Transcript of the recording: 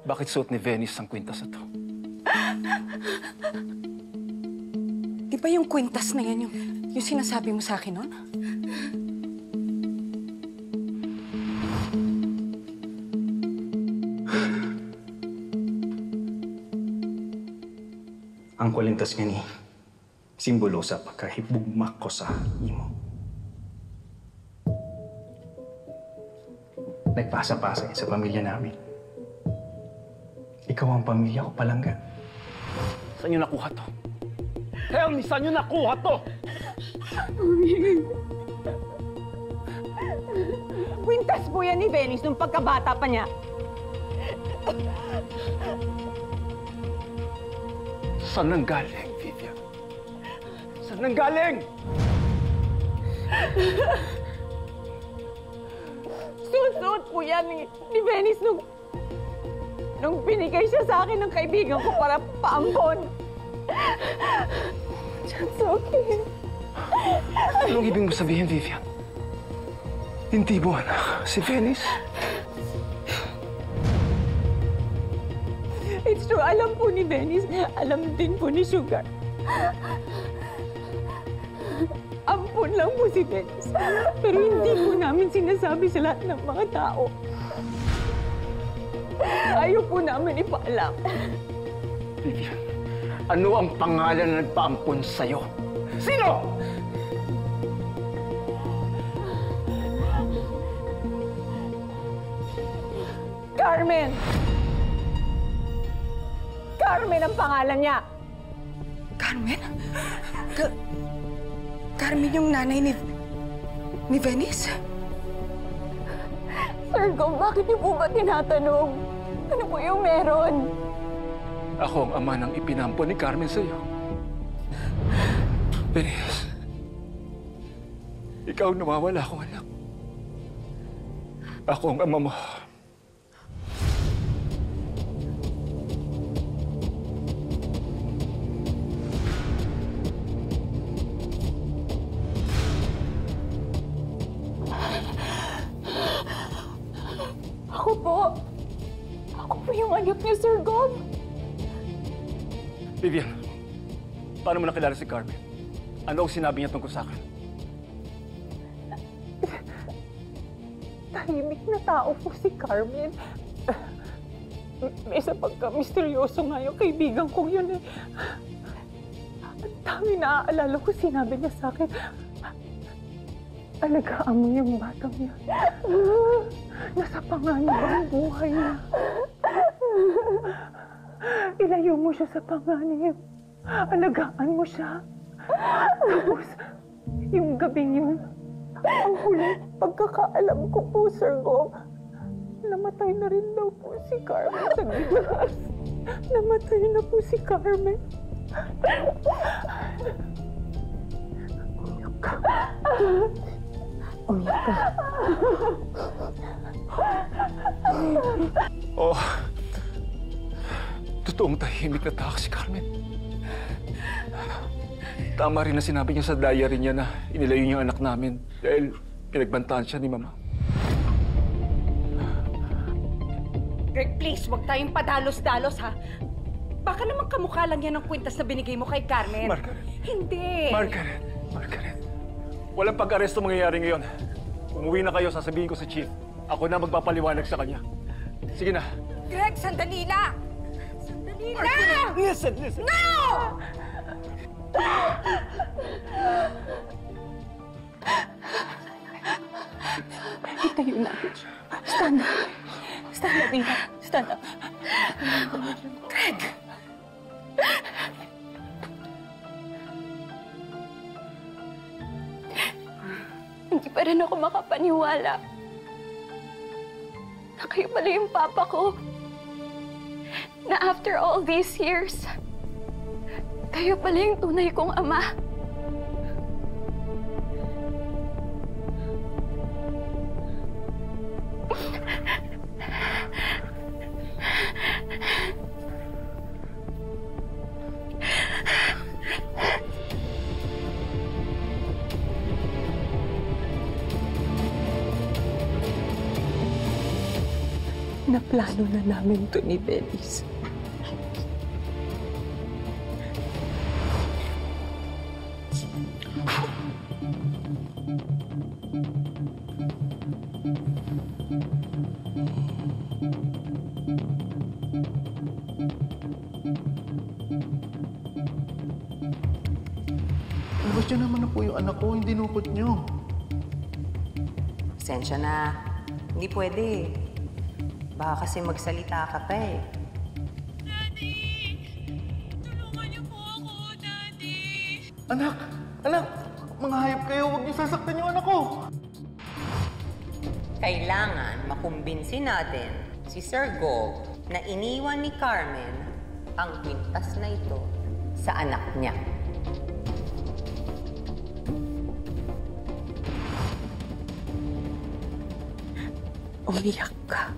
Bakit suot ni Venice ang kwintas na to? Di ba yung kwintas na yan yung sinasabi mo sa akin noon? Ang kwintas nga ni simbolo sa pagkahibugmak ko sa imo. Nagpasa-pasa sa pamilya namin. Ikaw ang pamilya ko, Palangga. Saan niyo nakuha to? Tell me, saan niyo nakuha to? Kwintas po yan ni Venice nung pagkabata pa niya. Saan nanggaling, Vivian? Saan nanggaling? Suot po yan ni Venice nung binigay siya sa akin ng kaibigan ko para paampon. That's okay. Anong ibig mo sabihin, Vivian? Hindi mo anak si Venice? It's true. Alam po ni Venice. Alam din po ni Sugar. Ampun lang po si Venice. Pero hindi po namin sinasabi sa lahat ng mga tao. Ayaw po namin ipaalam. Vivian, ano ang pangalan na nagpaampon sa'yo? Sino? Carmen! Carmen ang pangalan niya! Carmen? Carmen yung nanay ni Venice? Sir Gov, bakit niyo po ba tinatanong? Ano po yung meron? Ako ang ama ng ipinampon ni Carmen sa'yo. Venice, ikaw ang nawawala akong anak. Ako ang ama mo. Ako po yung anak niya, Sir Gov. Vivian, paano mo nakilala si Carmen? Ano ang sinabi niya tungkol sa akin? Tahimik na tao po si Carmen. May isa pagka-misteryoso nga yung kaibigan kong yun eh. Ang dami naaalala ko, sinabi niya sa akin, alagaan mo yung batang niya. Nasa panganib ang buhay niya. Ilayo mo siya sa panganib. Alagaan mo siya. Tapos, yung gabing yun, ang huling pagkakaalam ko po, Sir Gov, namatay na rin daw po si Carmen sa gilas. Namatay na po si Carmen. Umiyak ka. Umiyak ka. Oh, totoong tahimik na tao si Carmen. Tama rin na sinabi niya sa diary niya na inilayo niya ang anak namin dahil pinagbantaan siya ni Mama. Greg, please, huwag tayong padalos-dalos, ha? Baka naman kamukha lang yan ang kwintas na binigay mo kay Carmen. Margaret. Hindi. Margaret. Walang pag-aresto mangyayari ngayon. Umuwi na kayo, sasabihin ko sa Chief. Ako na magpapaliwanag sa kanya. Sige na. Greg, sandali lang! Sandali lang! Listen! No! Itayo natin siya. Stand up. Stand up, Ina. Stand up. Greg! Hindi pa rin ako makapaniwala na kayo pala yung papa ko. Na after all these years, kayo pala yung tunay kong ama. Pinaplano na namin to ni Dennis. Labas niyo naman na po yung anak ko, hindi nukot niyo. Pasensya na. Hindi pwede. Baka kasi magsalita ka pa eh. Daddy! Tulungan niyo po ako, Daddy! Anak! Anak! Mga hayop kayo, huwag niyo sasaktan yung anak ko! Kailangan makumbinsi natin si Sir Gog na iniwan ni Carmen ang kwintas na ito sa anak niya. Umiyak ka.